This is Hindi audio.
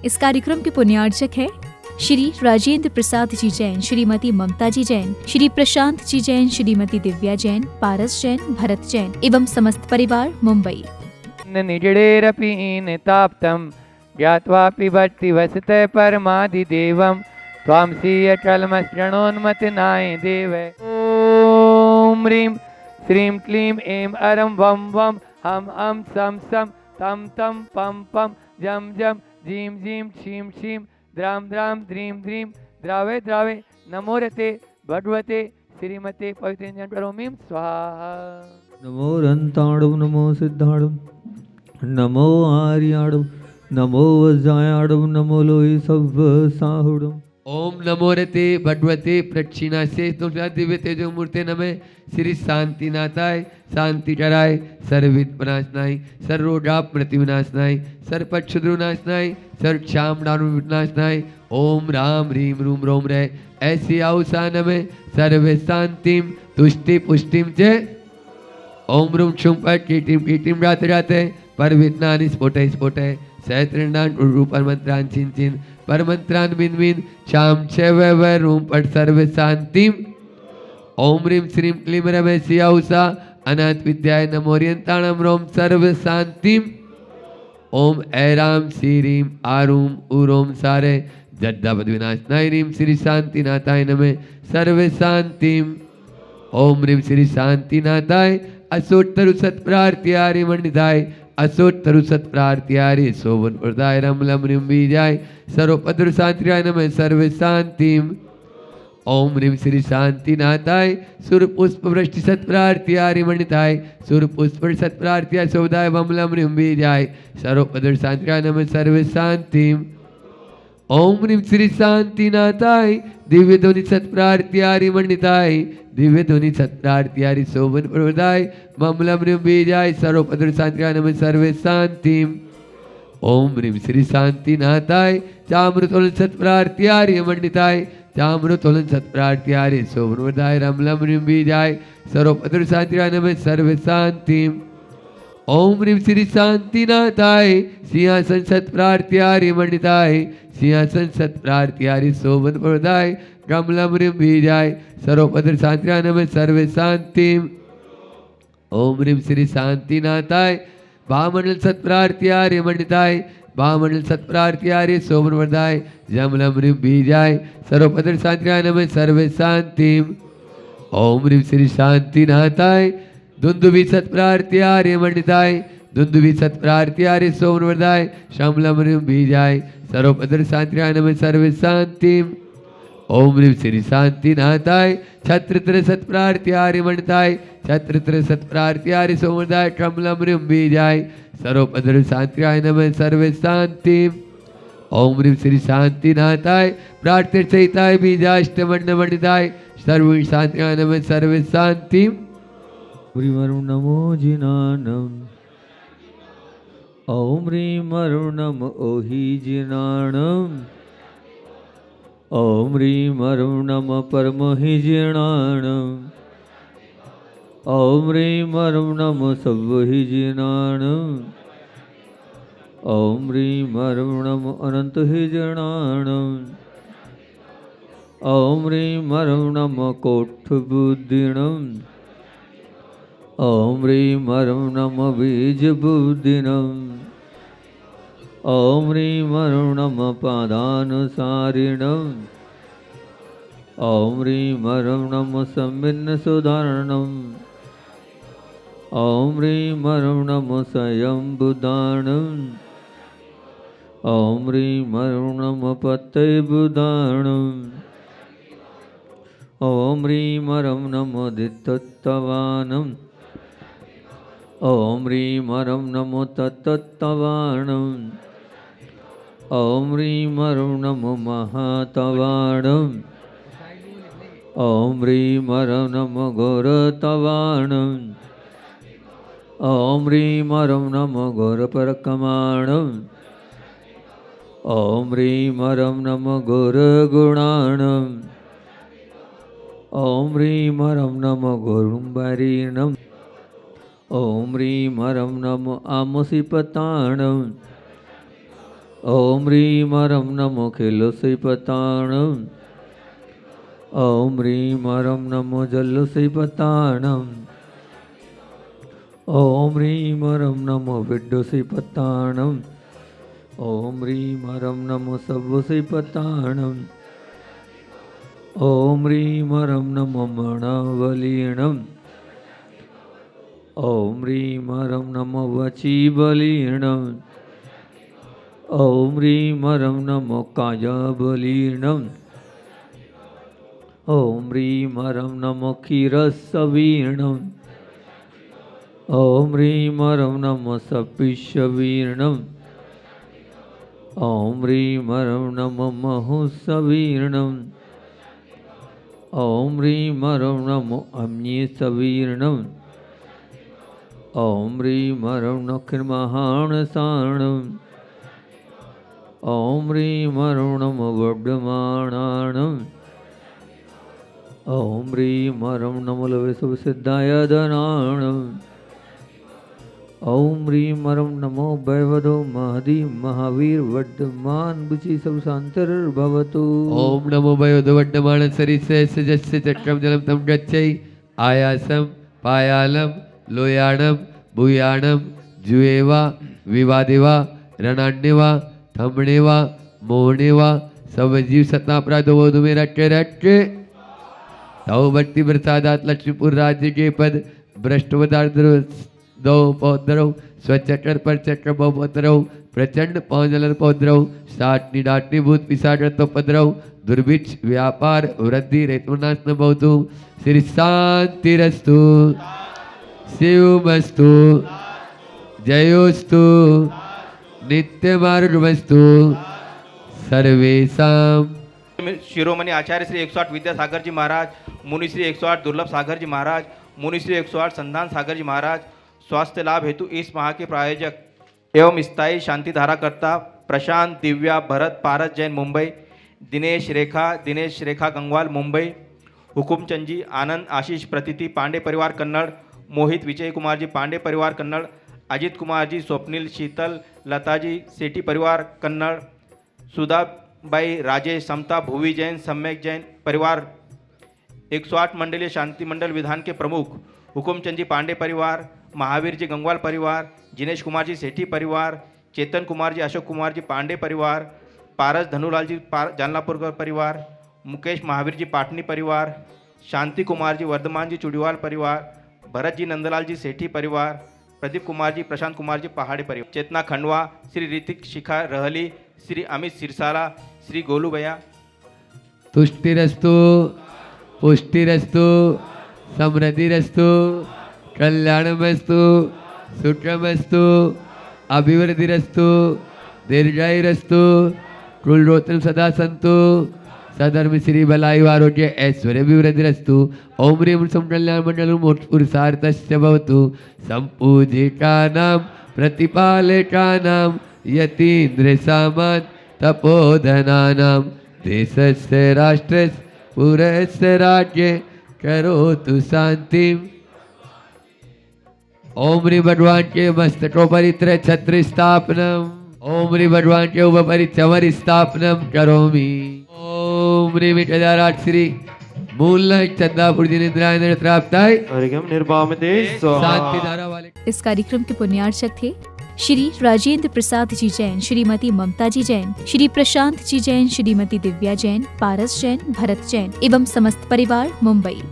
इस कार्यक्रम के पुण्यार्चक है श्री राजेंद्र प्रसाद जी जैन, श्रीमती ममता जी जैन, श्री प्रशांत जी जैन, श्रीमती दिव्या जैन, पारस जैन, भरत जैन एवं समस्त परिवार मुंबई। निजडेरपि निताप्तं ज्ञात्वापि भक्ति वसते परमादिदेवं त्वां सीयचलमसृणोन्मतनाय देव। ॐ ह्रीं श्रीं क्लीं ऐं अरं वं वं हम सं सं तं तं पं पं जं जं जीं जीं क्षीं क्षीं द्रां द्रां द्रीं द्रीं द्रावे द्रावे नमोरते भगवते श्रीमते पवित्रं स्वाहा। नमो रन्ताणं नमो सिद्धाणं नमो आर्याणं नमो वज्रायाणं नमो लोहि सव्वसाहुणम्। ओम नमो रते भगवते प्रक्षिणासे दिव्य तेजो मूर्ते नमः। श्री शांतिनाथाय शांति चराय सर्वविघ्ननाशनाय सर्वरोगाप प्रतिविनाशनाय सर्वपक्षुद्रुनाशनाय सर्वक्षाम विनाशनाय ओम राम ह्रीं रूम रोम रे ऐसी आउसा नमः। सर्व शांतिम तुष्टि पुष्टिम च ओम रूम शुम पट कीटिम रात राते पर विज्ञान स्फोटे स्फोटे सहस्रनान रूपन मंत्रान चिन चिन पर मंत्रान बिन बिन शाम व रूम पट सर्व शांतिम ओम ह्रीं श्रीं क्लीं रमे सियाउसा अनाथ विद्याय नमोरियंताणम रोम सर्व शांतिम ओम ऐराम श्रीं आरूम उरोम सारे जड्डापद विनाशनाय ह्रीं श्री शांतिनाथाय नमः सर्व शांतिम ओम ह्रीं श्री शांतिनाथाय असोत्तरु सत्प्रार्थियारि मंडिताय असोत्तरु सत्प्रार्थियारि शोभन प्रदाय रमलम ह्रीं बीजाय सर्वपद्र शांतिराय नमः सर्व शांतिम ओम ह्रीं श्री शांतिनाथाय सुरपुष्प वृष्टि सत्प्रार्थियारि मंडिताय सुरपुष्प सत्प्रार्थियाय शोभदाय वमलम ह्रीं बीजाय सर्वपद्र शांतिराय नमः सर्व शांतिम ओम ह्रीं श्री शांतिनाथाय दिव्य ध्वनि सत्प्रार्थियारि मंडिताय दिव्य ध्वनि सत्प्रार्थियारि शोभन प्रदाय ममलम ह्रीं बीजाय सर्वपद्र शांतिराय नमः सर्व शांतिम ओम ह्रीं श्री शांतिनाथाय चामृतोलन सत्प्रार्थियारि मंडिताय चामृतोलन सत्प्रार्थियारि शोभन प्रदाय रमलम ह्रीं बीजाय सर्वपद्र शांतिराय नमः सर्व शांतिम ओम ह्रीं श्री शांतिनाथाय सिंहासन सत्प्रार्थियारि मंडिताय सिंहासन सत्प्रार्थियारि शोभन प्रदाय रमलम ह्रीं बीजाय सर्वपद्र शांतिराय नमः सर्व शांतिम ओम ह्रीं श्री शांतिनाथाय वामंडल सत्प्रार्थियारि मंडिताय वामंडल सत्प्रार्थियारि शोभन प्रदाय रमलम ह्रीं बीजाय सर्वपद्र शांतिराय नमः सर्व शांतिम ओम ह्रीं श्री शांतिनाथाय दुंदुभि सत्प्रार्थियारि मंडिताय दुंदुभि सत्प्रार्थियारि शोभन प्रदाय शमलम ह्रीं बीजाय सर्वपद्र शांतिराय नमः सर्व शांतिम ओम ह्रीं श्री शांतिनाथाय छत्रत्र सत्प्रार्थियारि मंडिताय छत्रत्र सत्प्रार्थियारि शोभन प्रदाय शमलम ह्रीं बीजाय सर्वपद्र शांतिराय नमः सर्व शांतिम ओम ह्रीं श्री शांतिनाथाय प्रार्थसहिताय बीजाष्टमंड मंडिताय सर्व शांतिराय नमः सर्व शांतिम ह्रीं नमो जिनानम् ॐ ह्रीं नम ओहि जिनाणम् ॐ ह्रीं नम परमहि जिनाणम् ॐ ह्रीं नम सव्वहि जिनाणम् ॐ ह्रीं नम अनन्तहि जिनाणम् ॐ ह्रीं नम कोट्ठबुद्धिणम् ॐ ह्रीं नम बीजबुद्धिनम् ॐ ह्रीं नम पादानुसारिणम् ॐ ह्रीं नम सम्मिन्नसुधारणम् ॐ ह्रीं नम स्वयंबुदाणम् ॐ ह्रीं नम पतयबुदाणम् ॐ ह्रीं नम दित्तत्तवानम् ॐ ह्रीं नमो तत्तत्तवाणम् ॐ ह्रीं नम महातवाणम् ॐ ह्रीं नम घोरतवाणम् ॐ ह्रीं नम घोरपरकमाणम् ॐ ह्रीं नम घोरगुणाणम् ॐ ह्रीं नम घोरुम्बरीणम् ॐ ह्रीं नम आमसिपताणम् ॐ ह्रीं हरं नमो खिलुसिपताणम् ॐ ह्रीं हरं नमो जल्लुसिपताणम् ॐ ह्रीं हरं नमो विड्डुसिपताणम् ॐ ह्रीं हरं नमो सव्वुसिपताणम् ॐ ह्रीं हरं नमो मणवलीणम् ॐ ह्रीं हरं नमो वचीबलीणम् ॐ ह्रीं हरं नमो कायाबलीणम् ॐ ह्रीं हरं नमो क्षीरसवीर्णम् ॐ ह्रीं हरं नमो सपिशवीर्णम् ॐ ह्रीं हरं नमो महुसवीर्णम् ॐ ह्रीं हरं नमो अम्येसवीर्णम् ॐ ह्रीं हरं नखिर्महाणसाणम् ॐ ह्रीं हरं नमो वर्धमानाणम् ॐ ह्रीं हरं नमो लवेशुभसिद्धाय धनाणम् ॐ ह्रीं हरं नमो भयवदो महदी महावीर वर्धमान बुचि सब शांतर भवतु। ओम नमो भयोदवड्डमान सरिसे सजस्य चक्रम जलम तम गच्छै आयासम पायालम लोयाणम भूयाणम जुएवा विवादेवा रणान्यवा थमणेवा मोहनेवा सब जीव सत्ता अपराधो वोधु में रट्टे रट्टे तव भक्ति प्रसादात लक्ष्मीपुर राज्य के पद भ्रष्टवदार्द्र दो पौद्रव स्वचक्र पर चक्र बहुपद्रव प्रचंड पौजल पौद्रव साठ निडाटनी भूत पिशाच पद्रव दुर्भिक्ष व्यापार वृद्धि रेतुनाश न भवतु श्री शांतिरस्तु शिवमस्तु जयोस्तु नित्यमार्गमस्तु सर्वेषां। शिरोमणि आचार्य श्री 108 विद्यासागर जी महाराज, मुनि श्री 108 दुर्लभ सागर जी महाराज, मुनि श्री 108 संधान सागर जी महाराज स्वास्थ्य लाभ हेतु इस माह के प्रायोजक एवं स्थायी शांति धारा करता प्रशांत दिव्या भरत पारस जैन मुंबई, दिनेश रेखा गंगवाल मुंबई, हुकुमचंद जी आनंद आशीष प्रतीति पांडे परिवार कन्नड़, मोहित विजय कुमार जी पांडे परिवार कन्नड़, अजित कुमार जी स्वप्निल शीतल लता जी सेठी परिवार कन्नड़, सुधा बाई राजेश समता भुवी जैन सम्यक जैन परिवार, 108 मंडलीय शांति मंडल विधान के प्रमुख हुकुमचंद जी पांडे परिवार, महावीर जी गंगवाल परिवार, जिनेश कुमार जी सेठी परिवार, चेतन कुमार जी अशोक कुमार जी पांडे परिवार, पारस धनुलाल जी जानलापुर परिवार, मुकेश महावीर जी पाटनी परिवार, शांति कुमार जी वर्धमान जी चुड़ीवाल परिवार, भरत जी नंदलाल जी सेठी परिवार, प्रदीप कुमार जी प्रशांत कुमार जी पहाड़ी परिवार, चेतना खंडवा, श्री ऋतिक शिखा रहली, श्री अमित सिरसाला, श्री गोलू भैया। तुष्टिरस्तु पुष्टिरस्तु समृद्धिरस्तु कल्याणमस्तु सुखमस्तु अभिवृद्धिरस्तु दीर्घायुरस्तु कुलरोत्रम सदा सन्तु सधर्म श्री बलायु आरोग्य ऐश्वर्य अभिवृद्धिरस्तु ओम ह्रीं कल्याण मंडल पुरुषार्थस्य भवतु संपूजितानां प्रतिपालकानां यतीन्द्र सामान तपोधनानां देशस्य राष्ट्रस्य पुरस्य राज्ये करोतु शांतिम्। ओम ह्रीं भगवान के मस्तकोपरि छत्र स्थापनम, ओम ह्रीं भगवान के उपरि चवर स्थापनम करोमि। ओम ह्रीं विठलाराज श्री मूल चंदापुर जिनेन्द्राय प्राप्ताय शांति धारा वाले। इस कार्यक्रम के पुण्यार्चक थे श्री राजेंद्र प्रसाद जी जैन, श्रीमती ममता जी जैन, श्री प्रशांत जी जैन, श्रीमती दिव्या जैन, पारस जैन, भरत जैन एवं समस्त परिवार मुंबई।